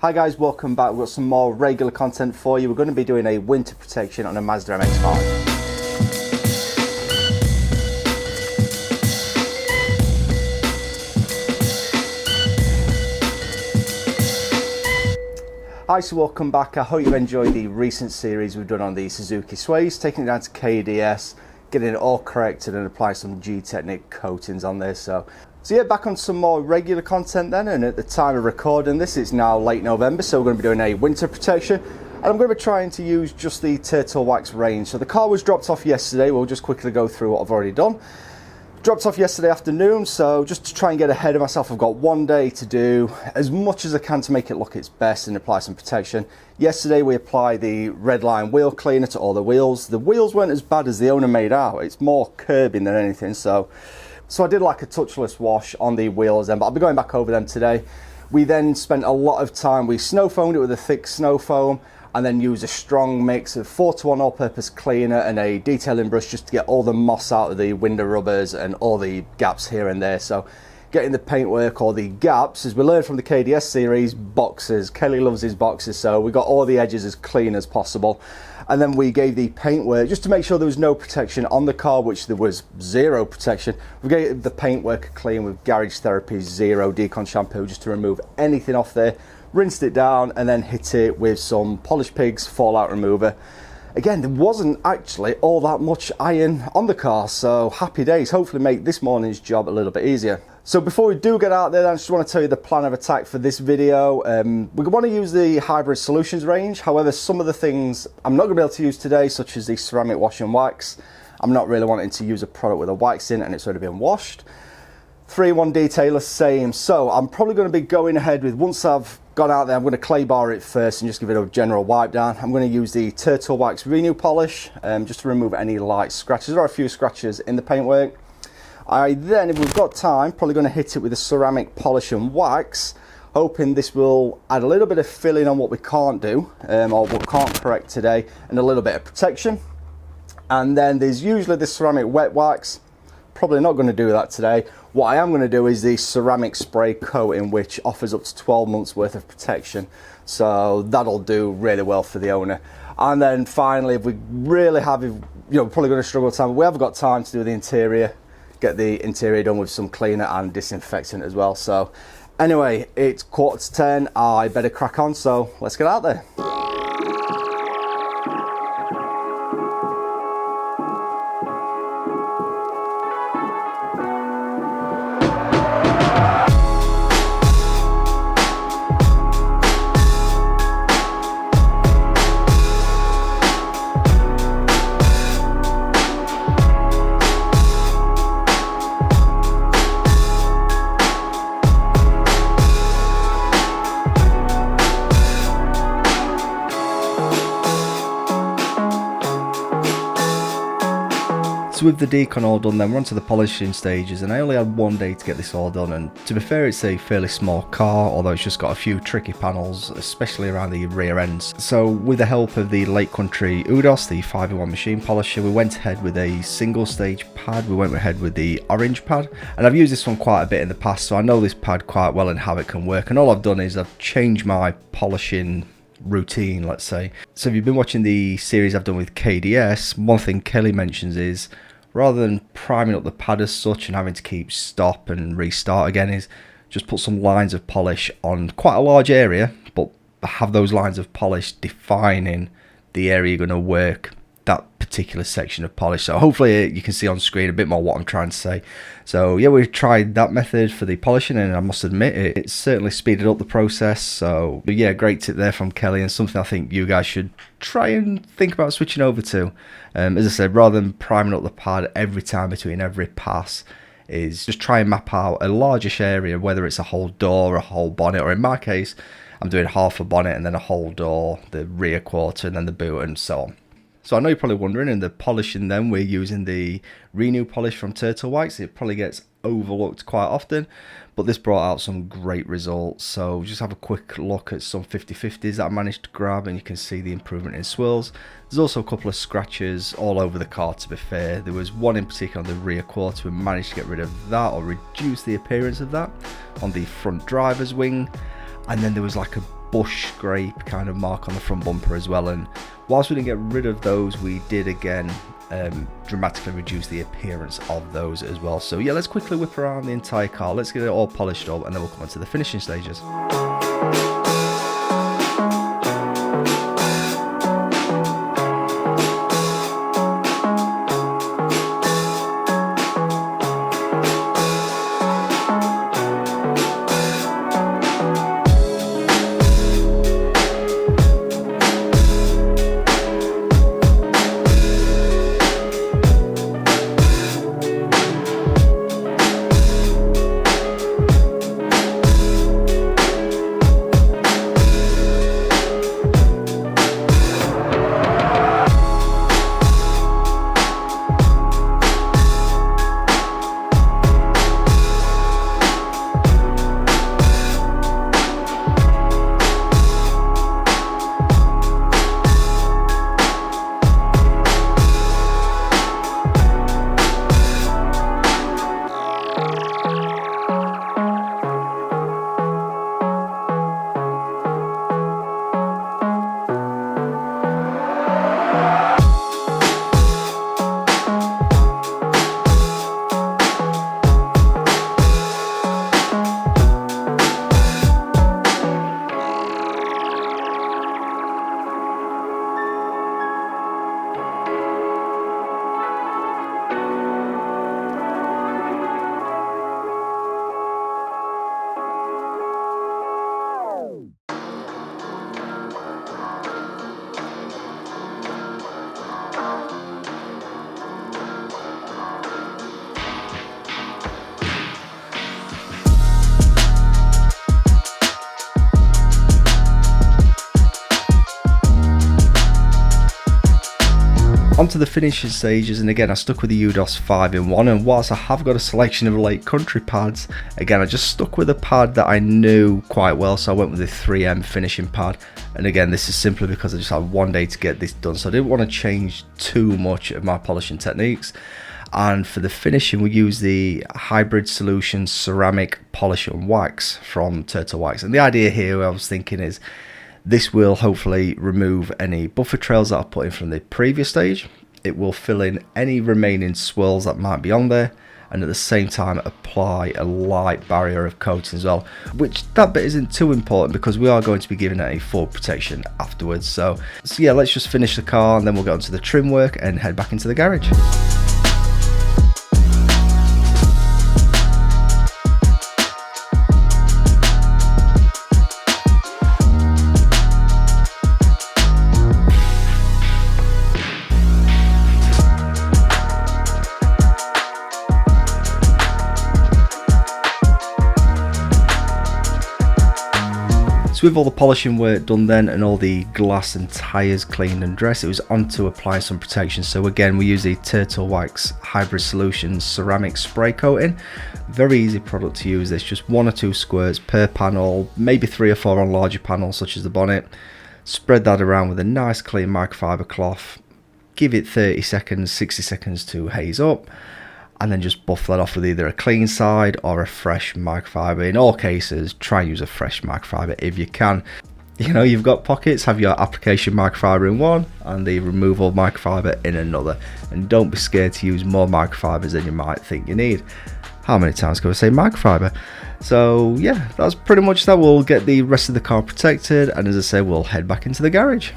Hi guys, welcome back. We've got some more regular content for you. We're going to be doing a winter protection on a Mazda MX5. Hi, so welcome back. I hope you enjoyed the recent series we've done on the Suzuki Sways, taking it down to KDS, getting it all corrected and applying some G-Technic coatings on this. So yeah, back on some more regular content then, and at the time of recording this, it's now late November, so we're going to be doing a winter protection, and I'm going to be trying to use just the Turtle Wax range. So the car was dropped off yesterday. We'll just quickly go through what I've already done. Dropped off yesterday afternoon, so just to try and get ahead of myself, I've got one day to do as much as I can to make it look its best and apply some protection. Yesterday we applied the Redline wheel cleaner to all the wheels. The wheels weren't as bad as the owner made out. It's more curbing than anything, so I did like a touchless wash on the wheels then, but I'll be going back over them today. We then spent a lot of time, we snow foamed it with a thick snow foam, and then use a strong mix of 4-to-1 all-purpose cleaner and a detailing brush just to get all the moss out of the window rubbers and all the gaps here and there. So getting the paintwork or the gaps, as we learned from the KDS series, boxes. Kelly loves his boxes, so we got all the edges as clean as possible. And then we gave the paintwork just to make sure there was no protection on the car, which there was zero protection. We gave the paintwork clean with Garage Therapy Zero Decon shampoo just to remove anything off there. Rinsed it down and then hit it with some Polish Pigs fallout remover. Again, there wasn't actually all that much iron on the car, so happy days. Hopefully make this morning's job a little bit easier. So before we do get out there, I just want to tell you the plan of attack for this video. We want to use the Hybrid Solutions range. However, some of the things I'm not going to be able to use today, such as the ceramic wash and wax. I'm not really wanting to use a product with a wax in and it's already been washed. 3-in-1 detailer, same. So I'm probably going to be going ahead with, once I've gone out there, I'm going to clay bar it first and just give it a general wipe down. I'm going to use the Turtle Wax Renew Polish just to remove any light scratches. There are a few scratches in the paintwork. Then, if we've got time, probably going to hit it with a ceramic polish and wax, hoping this will add a little bit of filling on what we can't do, or what we can't correct today, and a little bit of protection. And then there's usually the ceramic wet wax. Probably not going to do that today. What I am going to do is the ceramic spray coating, which offers up to 12 months worth of protection. So that'll do really well for the owner. And then finally, if we really have, we're probably going to struggle with time, but we have got time to do the interior, get the interior done with some cleaner and disinfectant as well. So anyway, it's 9:45. I better crack on, so let's get out there. So with the decon all done, then we're on to the polishing stages, and I only had one day to get this all done, and to be fair, it's a fairly small car, although it's just got a few tricky panels, especially around the rear ends. So with the help of the Lake Country Udos, the 5-in-1 machine polisher, we went ahead with a single stage pad. We went ahead with the orange pad, and I've used this one quite a bit in the past, so I know this pad quite well and how it can work, and all I've done is I've changed my polishing routine, let's say. So if you've been watching the series I've done with KDS, one thing Kelly mentions is, rather than priming up the pad as such and having to keep stop and restart again, is just put some lines of polish on quite a large area, but have those lines of polish defining the area you're going to work that particular section of polish. So hopefully you can see on screen a bit more what I'm trying to say. So yeah, we've tried that method for the polishing, and I must admit it certainly speeded up the process. So yeah, great tip there from Kelly, and something I think you guys should try and think about switching over to. As I said, rather than priming up the pad every time between every pass, is just try and map out a largish area, whether it's a whole door, a whole bonnet, or in my case, I'm doing half a bonnet and then a whole door, the rear quarter, and then the boot, and so on. So I know you're probably wondering, in the polishing then, we're using the Renew polish from Turtle Wax. It probably gets overlooked quite often, but this brought out some great results. So just have a quick look at some 50/50s that I managed to grab, and you can see the improvement in swirls. There's also a couple of scratches all over the car, to be fair. There was one in particular on the rear quarter. We managed to get rid of that, or reduce the appearance of that, on the front driver's wing. And then there was like a bush scrape kind of mark on the front bumper as well, and whilst we didn't get rid of those, we did again dramatically reduce the appearance of those as well. So yeah, let's quickly whip around the entire car, let's get it all polished up, and then we'll come on to the finishing stages. Onto the finishing stages, and again I stuck with the UDOS 5-in-1, and whilst I have got a selection of late country pads, again I just stuck with a pad that I knew quite well, so I went with the 3M finishing pad. And again, this is simply because I just had one day to get this done, so I didn't want to change too much of my polishing techniques. And for the finishing, we use the Hybrid Solutions ceramic polish and wax from Turtle Wax, and the idea here I was thinking is this will hopefully remove any buffer trails that I put in from the previous stage. It will fill in any remaining swirls that might be on there, and at the same time apply a light barrier of coating as well, which that bit isn't too important because we are going to be giving it a full protection afterwards. So yeah, let's just finish the car and then we'll get onto the trim work and head back into the garage. So with all the polishing work done then and all the glass and tyres cleaned and dressed, it was on to apply some protection. So again, we use the Turtle Wax Hybrid Solutions ceramic spray coating. Very easy product to use this, just 1 or 2 squirts per panel, maybe 3 or 4 on larger panels such as the bonnet. Spread that around with a nice clean microfiber cloth, give it 30 seconds, 60 seconds to haze up, and then just buff that off with either a clean side or a fresh microfiber. In all cases, try and use a fresh microfiber if you can. You know, you've got pockets, have your application microfiber in one and the removal microfiber in another, and don't be scared to use more microfibers than you might think you need. How many times can I say microfiber? So yeah, that's pretty much that. We'll get the rest of the car protected, and as I say, we'll head back into the garage.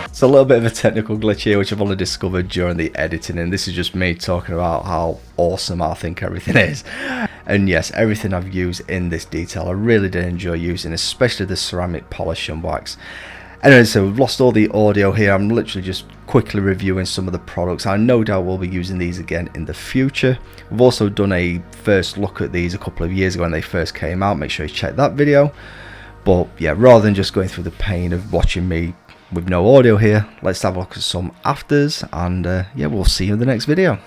It's a little bit of a technical glitch here which I've only discovered during the editing, and this is just me talking about how awesome I think everything is. And yes, everything I've used in this detail I really did enjoy using, especially the ceramic polish and wax. Anyway, so we've lost all the audio here. I'm literally just quickly reviewing some of the products. I no doubt will be using these again in the future. We've also done a first look at these a couple of years ago when they first came out. Make sure you check that video. But yeah, rather than just going through the pain of watching me with no audio here, let's have a look at some afters, and yeah, we'll see you in the next video.